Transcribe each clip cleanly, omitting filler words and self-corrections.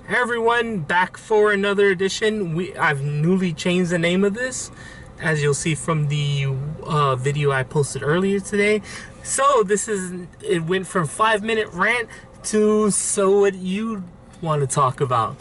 Hey everyone, back for another edition. I've newly changed the name of this, as you'll see from the video I posted earlier today. So it went from 5-minute rant to so what you want to talk about.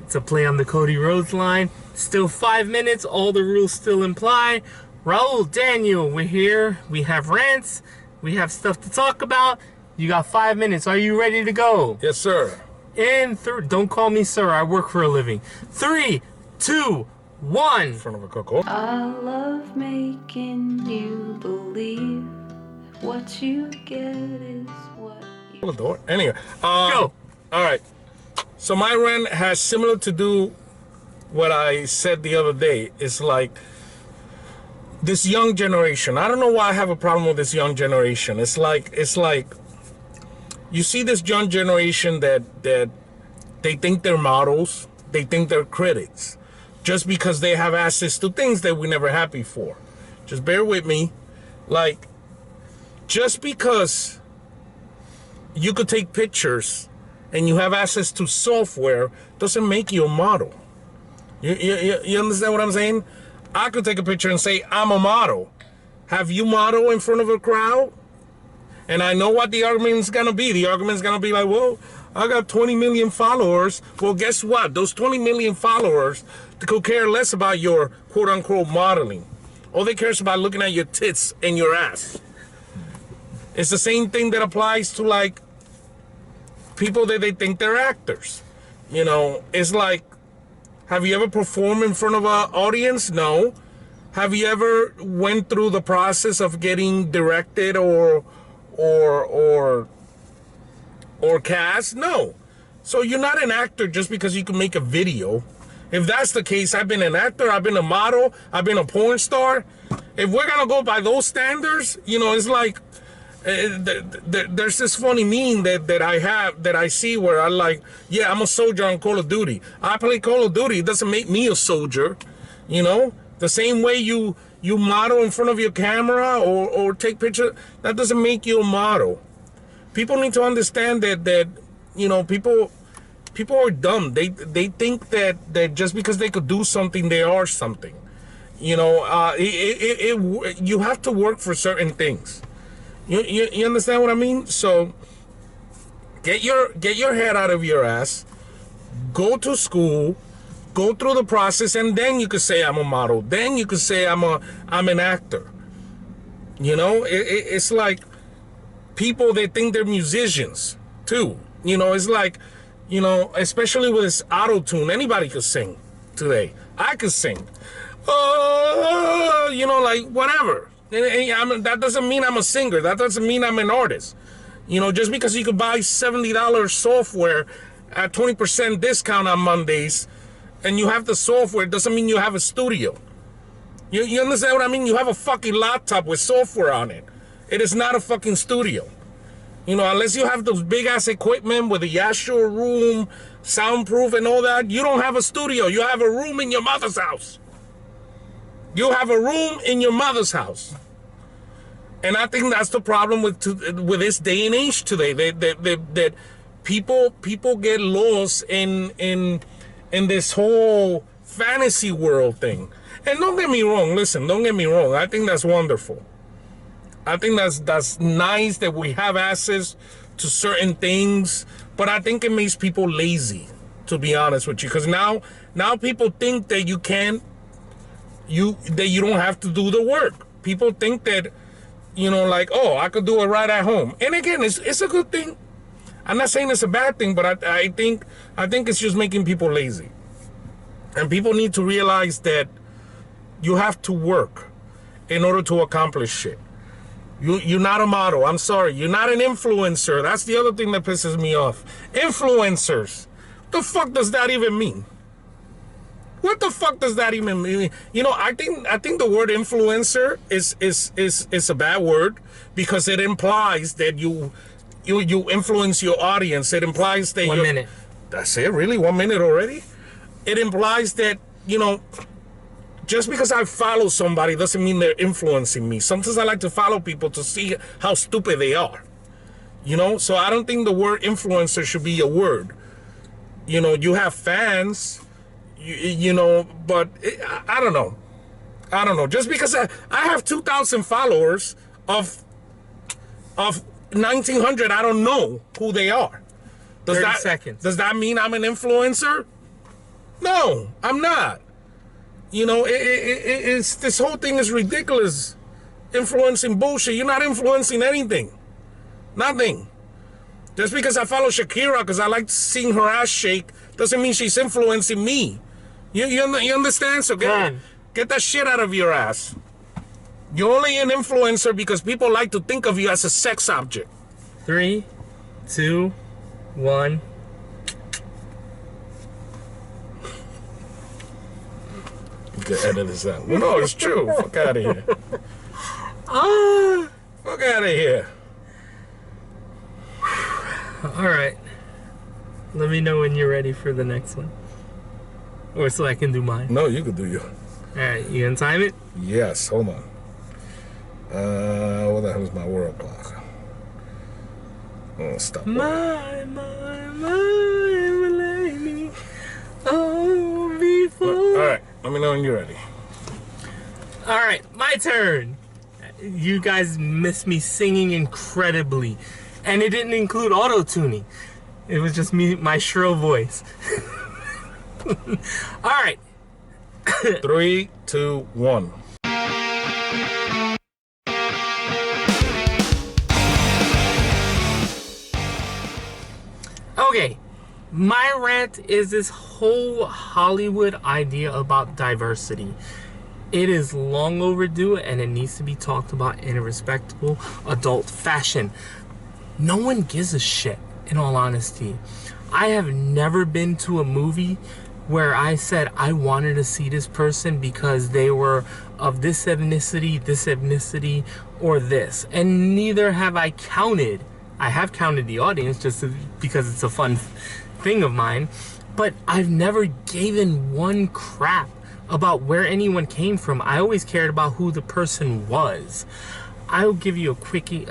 It's a play on the Cody Rhodes line. Still 5 minutes, all the rules still apply. Raul, Daniel, we're here. We have rants. We have stuff to talk about. You got 5 minutes. Are you ready to go? Yes, sir. And don't call me sir. I work for a living. 3, 2, 1. In front of a cocoa. I love making you believe what you get is what you... Door. Anyway, Go. All right. So my rant has similar to do what I said the other day. It's like this young generation. I don't know why I have a problem with this young generation. It's like you see this young generation that they think they're models, they think they're critics, just because they have access to things that we never had before. Just bear with me. Like, just because you could take pictures and you have access to software doesn't make you a model. You understand what I'm saying? I could take a picture and say, I'm a model. Have you model in front of a crowd? And I know what the argument's gonna be. The argument's gonna be like, well, I got 20 million followers. Well, guess what? Those 20 million followers could care less about your quote-unquote modeling. All they care is about looking at your tits and your ass. It's the same thing that applies to, like, people that they think they're actors. You know, it's like, have you ever performed in front of an audience? No. Have you ever went through the process of getting directed or cast? No. So you're not an actor just because you can make a video. If that's the case, I've been an actor, I've been a model, I've been a porn star. If we're gonna go by those standards, you know, it's like there's this funny meme that I see where I like, yeah, I'm a soldier on Call of Duty. I play Call of Duty. It doesn't make me a soldier, you know. The same way you model in front of your camera or take pictures, that doesn't make you a model. People need to understand that you know, people are dumb. They think that just because they could do something, they are something. You know, you have to work for certain things. You understand what I mean? So get your head out of your ass, go to school, go through the process, and then you could say I'm a model. Then you could say I'm an actor. You know, it's like people that think they're musicians too. You know, it's like, you know, especially with this auto-tune, anybody could sing today. I could sing. You know, like whatever. That doesn't mean I'm a singer. That doesn't mean I'm an artist. You know, just because you could buy $70 software at 20% discount on Mondays and you have the software, doesn't mean you have a studio. You understand what I mean? You have a fucking laptop with software on it. It is not a fucking studio. You know, unless you have those big ass equipment with a Yashua room, soundproof and all that, you don't have a studio. You have a room in your mother's house. You have a room in your mother's house. And I think that's the problem with this day and age today. That people get lost in this whole fantasy world thing. And don't get me wrong, listen, don't get me wrong. I think that's wonderful. I think that's nice that we have access to certain things, but I think it makes people lazy, to be honest with you. Because now people think that you don't have to do the work. People think that, you know, like, oh, I could do it right at home. And again, it's a good thing. I'm not saying it's a bad thing, but I think it's just making people lazy. And people need to realize that you have to work in order to accomplish shit. You're not a model. I'm sorry. You're not an influencer. That's the other thing that pisses me off. Influencers. What the fuck does that even mean? What the fuck does that even mean? You know, I think the word influencer is a bad word because it implies that you influence your audience. It implies that 1 minute. That's it, really? 1 minute already? It implies that, you know, just because I follow somebody doesn't mean they're influencing me. Sometimes I like to follow people to see how stupid they are. You know, so I don't think the word influencer should be a word. You know, you have fans, you know, but I don't know. I don't know. Just because I have 2,000 followers of 1,900, I don't know who they are. 30 seconds. Does that mean I'm an influencer? No, I'm not. You know, it's this whole thing is ridiculous. Influencing bullshit. You're not influencing anything. Nothing. Just because I follow Shakira because I like seeing her ass shake doesn't mean she's influencing me. You understand? So get that shit out of your ass. You're only an influencer because people like to think of you as a sex object. 3, 2, 1. You can edit this out. Well, no, it's true. Fuck out of here. Fuck out of here. Alright. Let me know when you're ready for the next one. Or so I can do mine. No, you can do yours. Alright, you gonna time it? Yes, hold on. What the hell is my world clock? Oh, stop. My lady. Oh, before. Alright, let me know when you're ready. Alright, my turn. You guys missed me singing incredibly. And it didn't include auto-tuning. It was just me, my shrill voice. Alright. 3, 2, 1. Okay. My rant is this whole Hollywood idea about diversity. It is long overdue and it needs to be talked about in a respectable adult fashion. No one gives a shit, in all honesty. I have never been to a movie where I said I wanted to see this person because they were of this ethnicity, or this. And neither have I counted. I have counted the audience just because it's a fun thing of mine. But I've never given one crap about where anyone came from. I always cared about who the person was. I'll give you a quickie.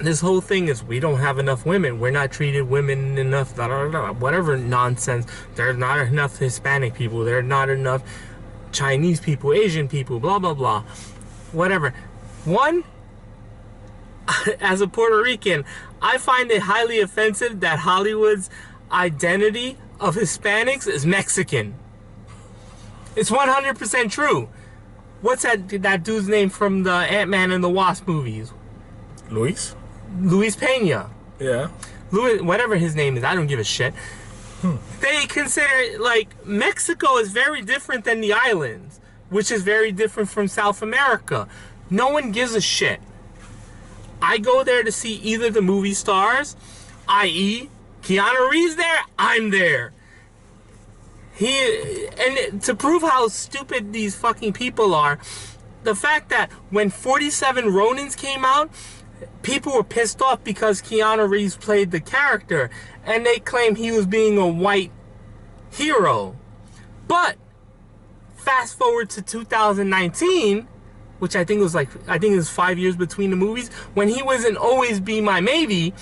This whole thing is we don't have enough women. We're not treated women enough. Whatever nonsense. There's not enough Hispanic people. There are not enough Chinese people, Asian people, blah, blah, blah. Whatever. One, as a Puerto Rican, I find it highly offensive that Hollywood's identity of Hispanics is Mexican. It's 100% true. What's that dude's name from the Ant-Man and the Wasp movies? Luis Pena. Yeah. Luis, whatever his name is, I don't give a shit. They consider, Mexico is very different than the islands, which is very different from South America. No one gives a shit. I go there to see either the movie stars, i.e. Keanu Reeves there, I'm there. And to prove how stupid these fucking people are, the fact that when 47 Ronins came out, people were pissed off because Keanu Reeves played the character, and they claimed he was being a white hero. But fast forward to 2019, which I think it was 5 years between the movies, when he was in Always Be My Maybe,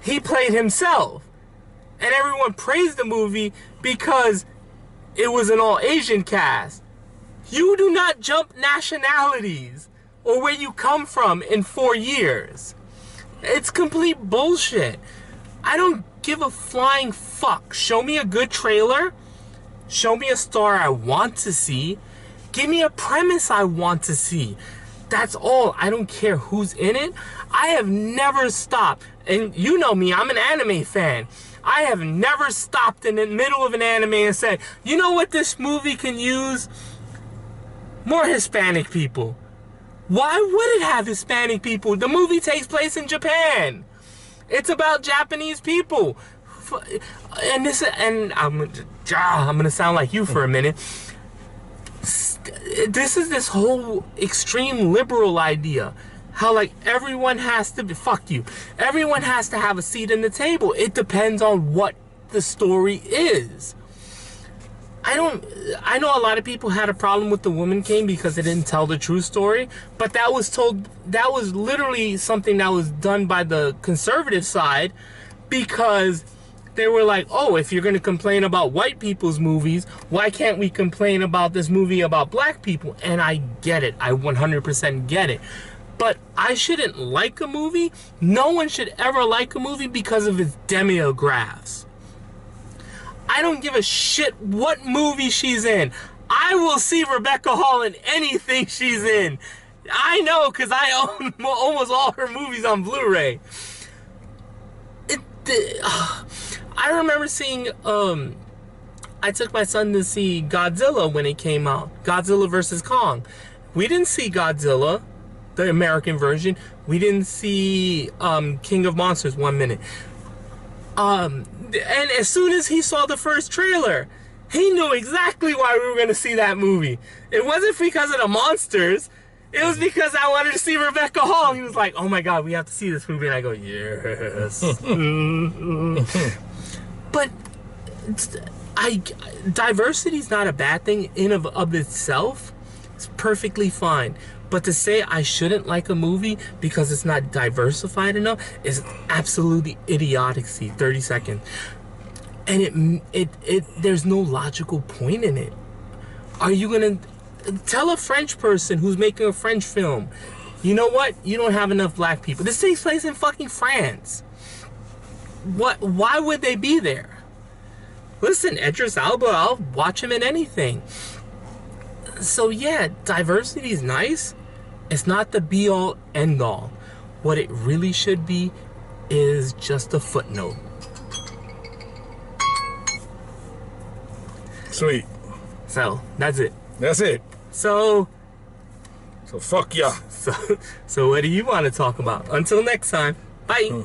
he played himself. And everyone praised the movie because it was an all-Asian cast. You do not jump nationalities or where you come from in 4 years. It's complete bullshit. I don't give a flying fuck. Show me a good trailer. Show me a star I want to see. Give me a premise I want to see. That's all. I don't care who's in it. I have never stopped. And you know me, I'm an anime fan. I have never stopped in the middle of an anime and said, you know what this movie can use? More Hispanic people. Why would it have Hispanic people? The movie takes place in Japan. It's about Japanese people. And I'm gonna sound like you for a minute. This is this whole extreme liberal idea. How everyone has to be, fuck you. Everyone has to have a seat in the table. It depends on what the story is. I know a lot of people had a problem with The Woman King because it didn't tell the true story, but that was literally something that was done by the conservative side because they were like, oh, if you're going to complain about white people's movies, why can't we complain about this movie about black people? And I get it. I 100% get it. But I shouldn't like a movie. No one should ever like a movie because of its demographics. I don't give a shit what movie she's in. I will see Rebecca Hall in anything she's in. I know, because I own almost all her movies on Blu-ray. I remember seeing, I took my son to see Godzilla when it came out. Godzilla vs. Kong. We didn't see Godzilla, the American version. We didn't see King of Monsters 1 minute. And as soon as he saw the first trailer, he knew exactly why we were going to see that movie. It wasn't because of the monsters. It was because I wanted to see Rebecca Hall. He was like, oh my God, we have to see this movie. And I go, yes. But diversity is not a bad thing in of itself. It's perfectly fine. But to say I shouldn't like a movie because it's not diversified enough is absolutely idiocy. 30 seconds. And there's no logical point in it. Are you going to tell a French person who's making a French film, you know what? You don't have enough black people. This takes place in fucking France. Why would they be there? Listen, Idris Elba, I'll watch him in anything. So yeah, diversity is nice. It's not the be-all, end-all. What it really should be is just a footnote. Sweet. So, that's it. That's it. So fuck yeah. So what do you want to talk about? Until next time. Bye.